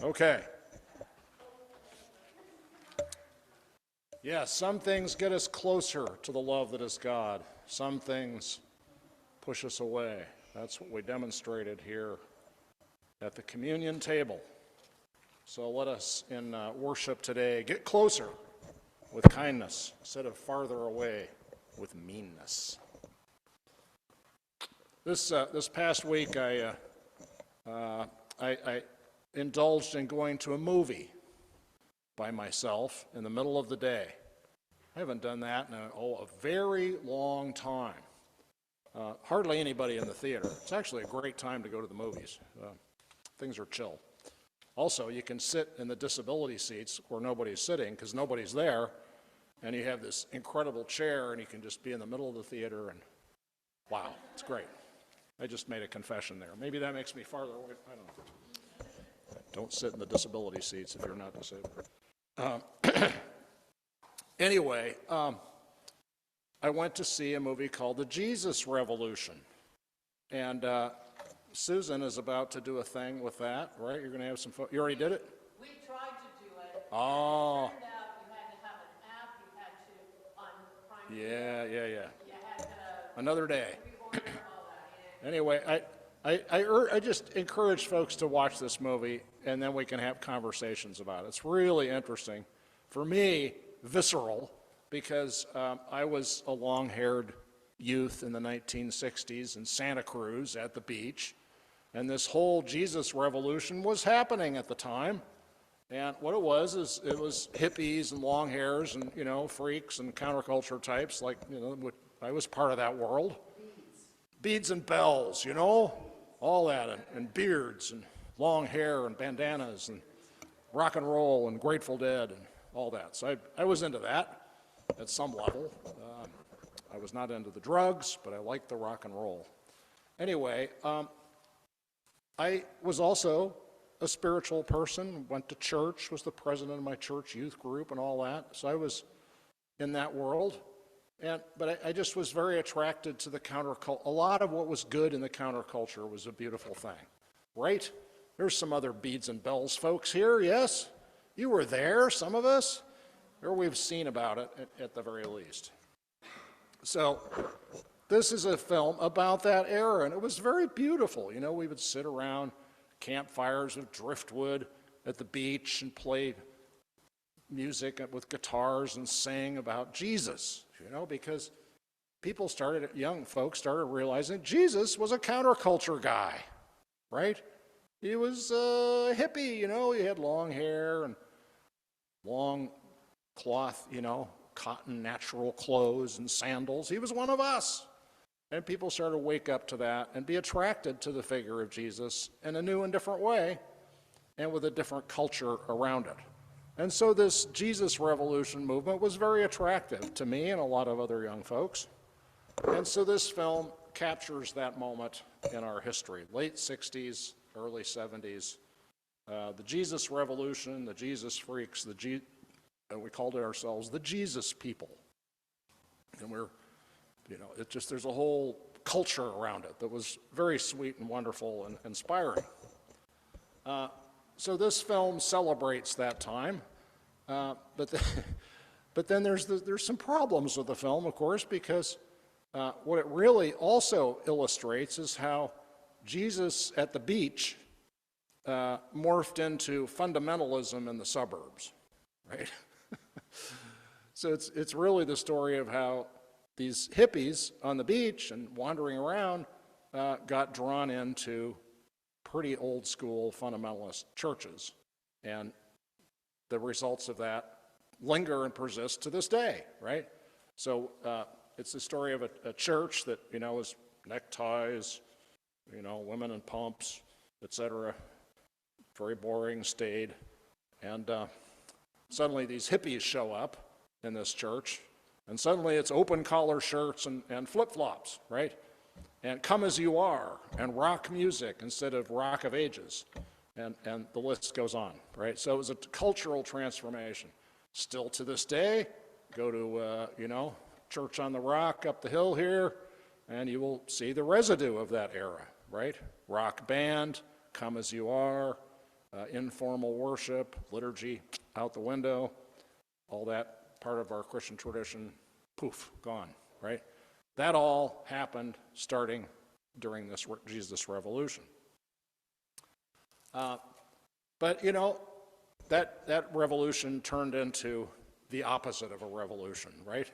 Okay. Yes, some things get us closer to the love that is God. Some things push us away. That's what we demonstrated here at the communion table. So let us, in worship today, get closer with kindness instead of farther away with meanness. This past week, I indulged in going to a movie by myself in the middle of the day. I haven't done that in a very long time. Hardly anybody in the theater. It's actually a great time to go to the movies. Things are chill. Also, you can sit in the disability seats where nobody's sitting because nobody's there, and you have this incredible chair, and you can just be in the middle of the theater, and wow, it's great. I just made a confession there. Maybe that makes me farther away. I don't know. Don't sit in the disability seats if you're not disabled. Anyway, I went to see a movie called The Jesus Revolution. And Susan is about to do a thing with that, right? You're going to have some fun. You already did it? We tried to do it. Oh. It turned out you had to have an app. You had to, on Prime Yeah. You had to Another day. reorder all that. Anyway, I just encourage folks to watch this movie, and then we can have conversations about it. It's really interesting. For me, visceral, because I was a long-haired youth in the 1960s in Santa Cruz at the beach, and this whole Jesus revolution was happening at the time. And what it was is it was hippies and long hairs and, freaks and counterculture types like, I was part of that world. Beads and bells, all that, and beards and long hair and bandanas and rock and roll and Grateful Dead and all that. So I was into that at some level. I was not into the drugs, but I liked the rock and roll. Anyway, I was also a spiritual person, went to church, was the president of my church youth group and all that. So I was in that world. But I just was very attracted to the counterculture. A lot of what was good in the counterculture was a beautiful thing, right? There's some other beads and bells folks here, yes? You were there, some of us, or we've seen about it at the very least. So this is a film about that era, and it was very beautiful. We would sit around campfires of driftwood at the beach and play music with guitars and sing about Jesus, because young folks started realizing Jesus was a counterculture guy, right? He was a hippie, he had long hair and long cloth, cotton natural clothes and sandals. He was one of us. And people started to wake up to that and be attracted to the figure of Jesus in a new and different way and with a different culture around it. And so this Jesus Revolution movement was very attractive to me and a lot of other young folks. And so this film captures that moment in our history, late 60s, early 70s. The Jesus Revolution, the Jesus freaks, we called it ourselves the Jesus people. And there's a whole culture around it that was very sweet and wonderful and inspiring. So this film celebrates that time, but then there's some problems with the film, of course, because what it really also illustrates is how Jesus at the beach morphed into fundamentalism in the suburbs, right? So it's really the story of how these hippies on the beach and wandering around got drawn into pretty old school fundamentalist churches. And the results of that linger and persist to this day, right? So it's the story of a church that, is neckties, women in pumps, etc. Very boring, staid. And suddenly these hippies show up in this church, and suddenly it's open collar shirts and flip-flops, right? And come as you are, and rock music instead of rock of ages, and the list goes on, right? So it was a cultural transformation. Still to this day, go to, Church on the Rock up the hill here, and you will see the residue of that era, right? Rock band, come as you are, informal worship, liturgy out the window, all that part of our Christian tradition, poof, gone, right? That all happened starting during this Jesus Revolution. But, you know, that revolution turned into the opposite of a revolution, right?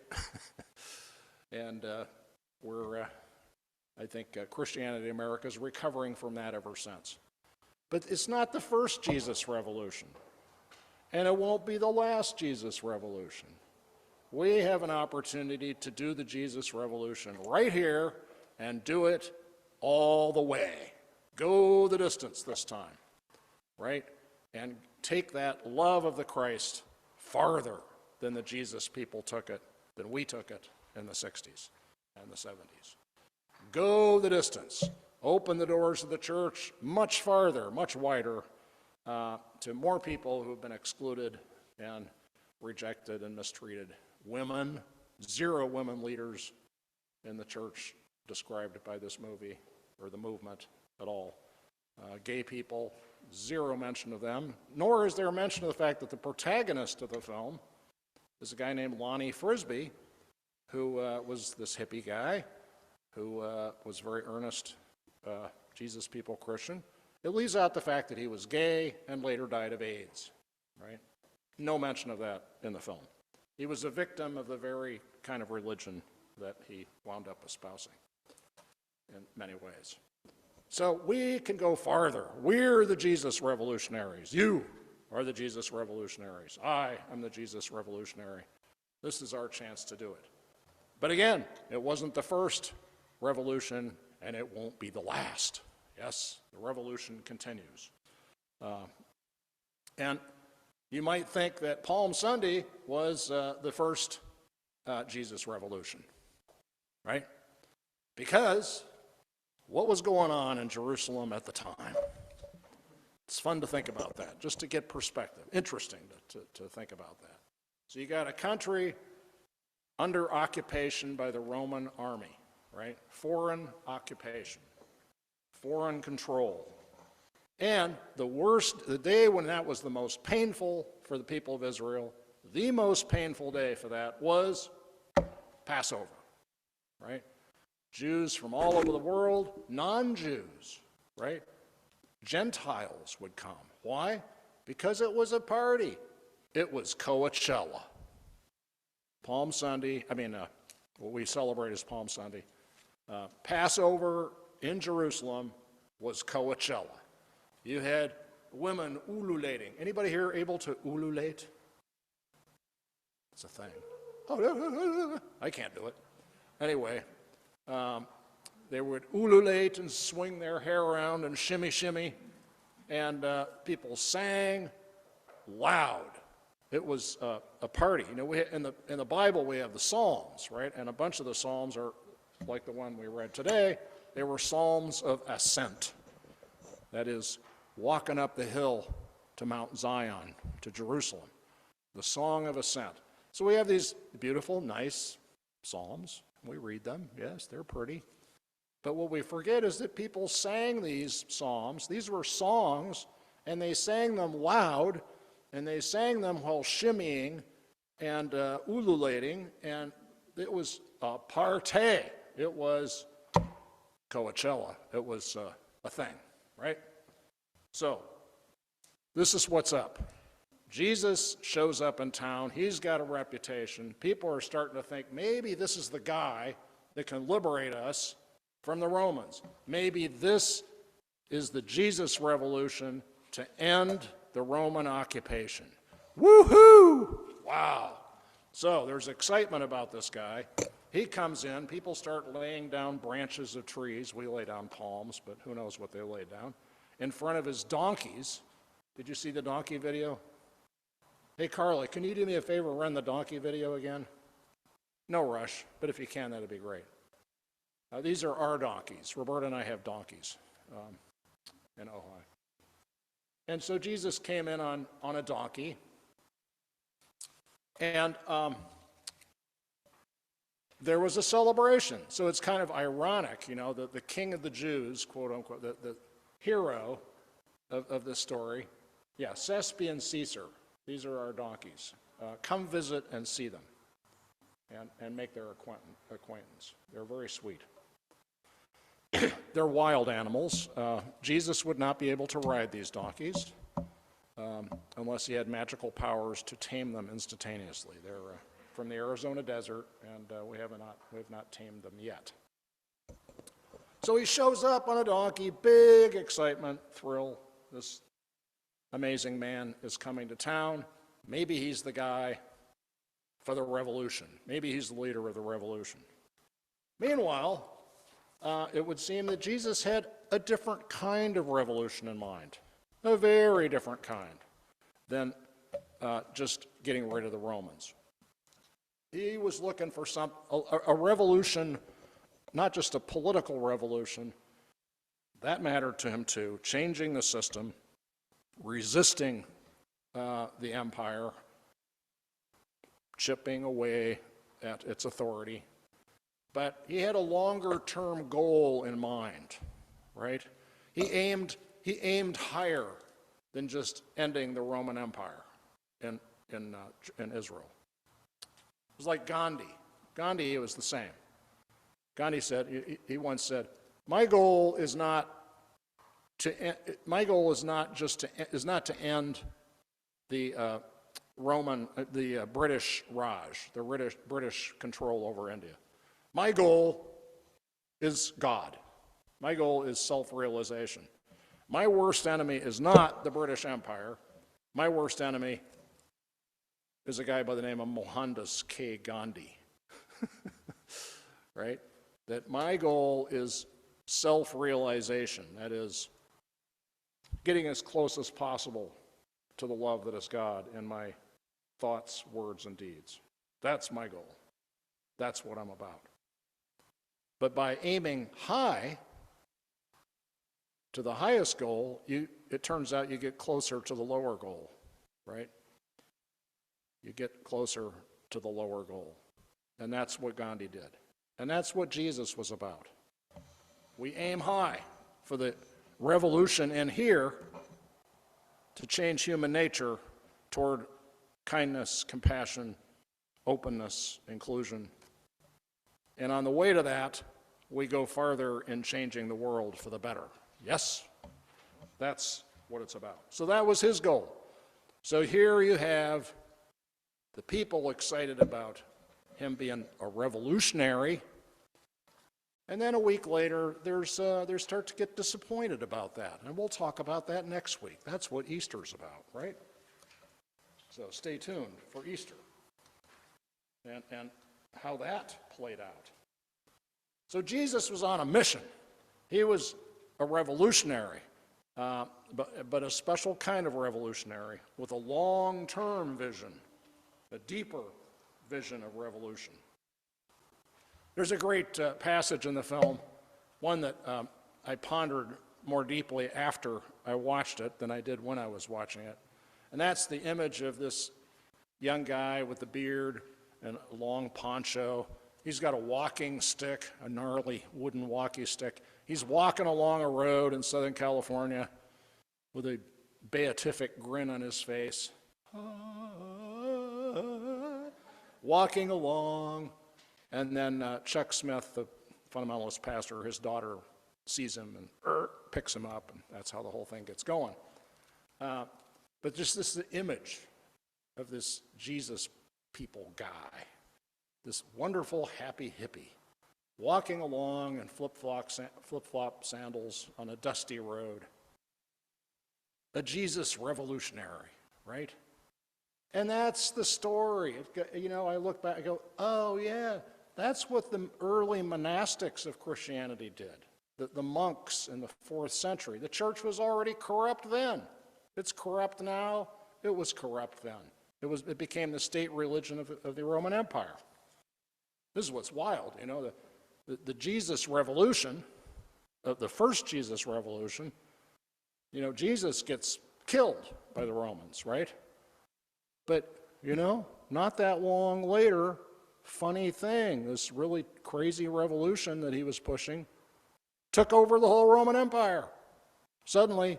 And I think Christianity in America is recovering from that ever since. But it's not the first Jesus Revolution, and it won't be the last Jesus Revolution. We have an opportunity to do the Jesus Revolution right here and do it all the way. Go the distance this time, right? And take that love of the Christ farther than the Jesus people took it, than we took it in the 60s and the 70s. Go the distance. Open the doors of the church much farther, much wider, to more people who have been excluded and rejected and mistreated. Women, 0 women leaders in the church described by this movie or the movement at all. Gay people, 0 mention of them, nor is there a mention of the fact that the protagonist of the film is a guy named Lonnie Frisbee, who was this hippie guy who was very earnest Jesus people Christian. It leaves out the fact that he was gay and later died of AIDS, right? No mention of that in the film. He was a victim of the very kind of religion that he wound up espousing in many ways. So we can go farther. We're the Jesus revolutionaries. You are the Jesus revolutionaries. I am the Jesus revolutionary. This is our chance to do it. But again, it wasn't the first revolution, and it won't be the last. Yes, the revolution continues. And you might think that Palm Sunday was the first Jesus revolution, right? Because what was going on in Jerusalem at the time? It's fun to think about that, just to get perspective. Interesting to think about that. So you got a country under occupation by the Roman army, right? Foreign occupation, foreign control. And the day when that was the most painful for the people of Israel, the most painful day for that was Passover, right? Jews from all over the world, non-Jews, right? Gentiles would come. Why? Because it was a party. It was Coachella. Palm Sunday, what we celebrate as Palm Sunday. Passover in Jerusalem was Coachella. You had women ululating. Anybody here able to ululate? It's a thing. Oh, I can't do it. Anyway, they would ululate and swing their hair around and shimmy, shimmy, and people sang loud. It was a party. You know, in the Bible we have the Psalms, right? And a bunch of the Psalms are like the one we read today. They were Psalms of ascent. That is, walking up the hill to Mount Zion, to Jerusalem. The Song of Ascent. So we have these beautiful, nice Psalms. We read them. Yes, they're pretty. But what we forget is that people sang these Psalms. These were songs, and they sang them loud, and they sang them while shimmying and ululating, and it was a party. It was Coachella. It was a thing, right? So, this is what's up. Jesus shows up in town. He's got a reputation. People are starting to think maybe this is the guy that can liberate us from the Romans. Maybe this is the Jesus revolution to end the Roman occupation. Woohoo! Wow. So there's excitement about this guy. He comes in. People start laying down branches of trees. We lay down palms, but who knows what they lay down. In front of his donkeys. Did you see the donkey video? Hey, Carly, can you do me a favor, run the donkey video again? No rush, but if you can, that'd be great. These are our donkeys. Roberta and I have donkeys in Ojai. And so Jesus came in on a donkey, and there was a celebration. So it's kind of ironic, you know, the king of the Jews, quote unquote, the hero of this story, Yeah, Sespi and Caesar, these are our donkeys. Come visit and see them and make their acquaintance. They're very sweet. They're wild animals. Jesus would not be able to ride these donkeys unless he had magical powers to tame them instantaneously. They're from the Arizona desert, and we have not tamed them yet. So he shows up on a donkey, big excitement, thrill. This amazing man is coming to town. Maybe he's the guy for the revolution. Maybe he's the leader of the revolution. Meanwhile, it would seem that Jesus had a different kind of revolution in mind, a very different kind than just getting rid of the Romans. He was looking for a revolution, not just a political revolution. That mattered to him too, changing the system, resisting the empire, chipping away at its authority. But he had a longer-term goal in mind, right? He aimed higher than just ending the Roman Empire in Israel. It was like Gandhi. Gandhi was the same. Gandhi said, he once said, my goal is not to end the British Raj, the British control over India. My goal is God. My goal is self-realization. My worst enemy is not the British Empire. My worst enemy is a guy by the name of Mohandas K. Gandhi. Right? That my goal is self-realization. That is, getting as close as possible to the love that is God in my thoughts, words, and deeds. That's my goal. That's what I'm about. But by aiming high to the highest goal, it turns out you get closer to the lower goal, right? You get closer to the lower goal. And that's what Gandhi did. And that's what Jesus was about. We aim high for the revolution in here to change human nature toward kindness, compassion, openness, inclusion. And on the way to that, we go farther in changing the world for the better. Yes? That's what it's about. So that was his goal. So here you have the people excited about him being a revolutionary, and then a week later, they start to get disappointed about that. And we'll talk about that next week. That's what Easter's about, right? So stay tuned for Easter and how that played out. So Jesus was on a mission. He was a revolutionary, but a special kind of revolutionary with a long-term vision, a deeper vision of revolution. There's a great passage in the film, one that I pondered more deeply after I watched it than I did when I was watching it. And that's the image of this young guy with the beard and a long poncho. He's got a walking stick, a gnarly wooden walking stick. He's walking along a road in Southern California with a beatific grin on his face. Walking along, and then Chuck Smith, the fundamentalist pastor, his daughter sees him and picks him up, and that's how the whole thing gets going. But just this is the image of this Jesus people guy, this wonderful, happy hippie, walking along in flip-flop sandals on a dusty road. A Jesus revolutionary, right? And that's the story. I look back and go, oh yeah, that's what the early monastics of Christianity did. The monks in the 4th century. The church was already corrupt then. It's corrupt now. It was corrupt then. It became the state religion of the Roman Empire. This is what's wild, the Jesus revolution, the first Jesus revolution, Jesus gets killed by the Romans, right? But, not that long later, funny thing, this really crazy revolution that he was pushing took over the whole Roman Empire. Suddenly,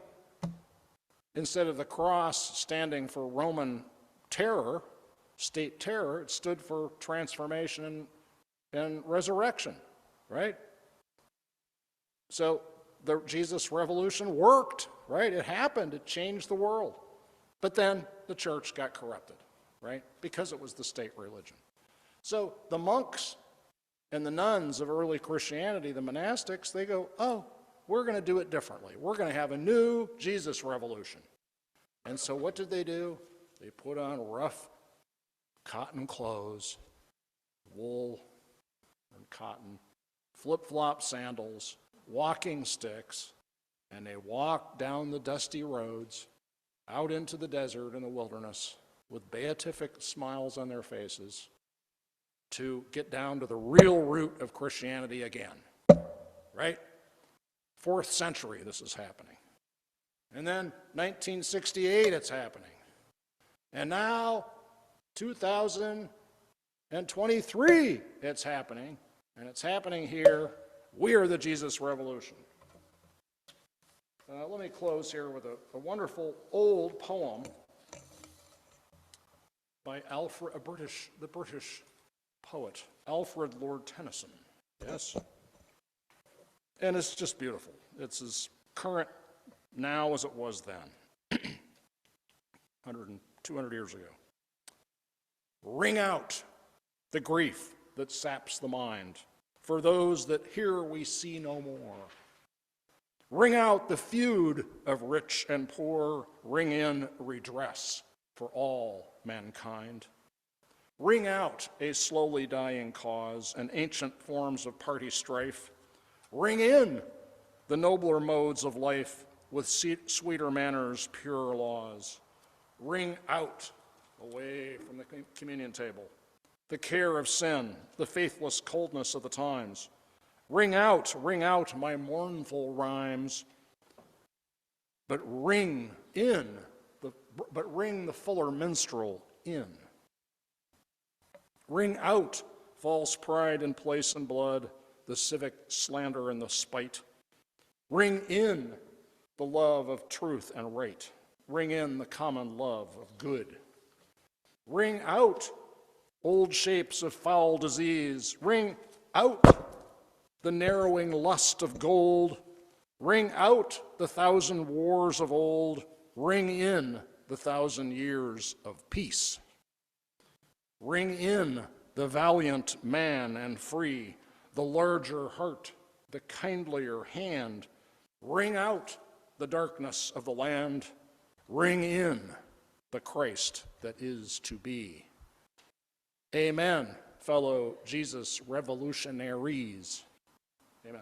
Instead of the cross standing for Roman terror, state terror, it stood for transformation and resurrection, right? So the Jesus Revolution worked, right? It happened. It changed the world. But then the church got corrupted, right? Because it was the state religion. So the monks and the nuns of early Christianity, the monastics, they go, oh, we're going to do it differently. We're going to have a new Jesus Revolution. And so what did they do? They put on rough cotton clothes, wool and cotton, flip-flop sandals, walking sticks, and they walked down the dusty roads out into the desert and the wilderness with beatific smiles on their faces to get down to the real root of Christianity again, right? 4th century, this is happening. And then 1968, it's happening. And now, 2023, it's happening. And it's happening here. We are the Jesus Revolution. Let me close here with a wonderful old poem by the British poet, Alfred Lord Tennyson. Yes? And it's just beautiful. It's as current now as it was then, 200 years ago. Ring out the grief that saps the mind. For those that here we see no more. Ring out the feud of rich and poor. Ring in redress for all mankind. Ring out a slowly dying cause and ancient forms of party strife. Ring in the nobler modes of life with sweeter manners, purer laws. Ring out, away from the communion table, the care of sin, the faithless coldness of the times. Ring out my mournful rhymes, but ring the fuller minstrel in. Ring out false pride and place and blood, the civic slander and the spite. Ring in the love of truth and right. Ring in the common love of good. Ring out old shapes of foul disease. Ring out the narrowing lust of gold. Ring out the 1,000 wars of old. Ring in the 1,000 years of peace. Ring in the valiant man and free, the larger heart, the kindlier hand. Ring out the darkness of the land. Ring in the Christ that is to be. Amen, fellow Jesus revolutionaries. Amen.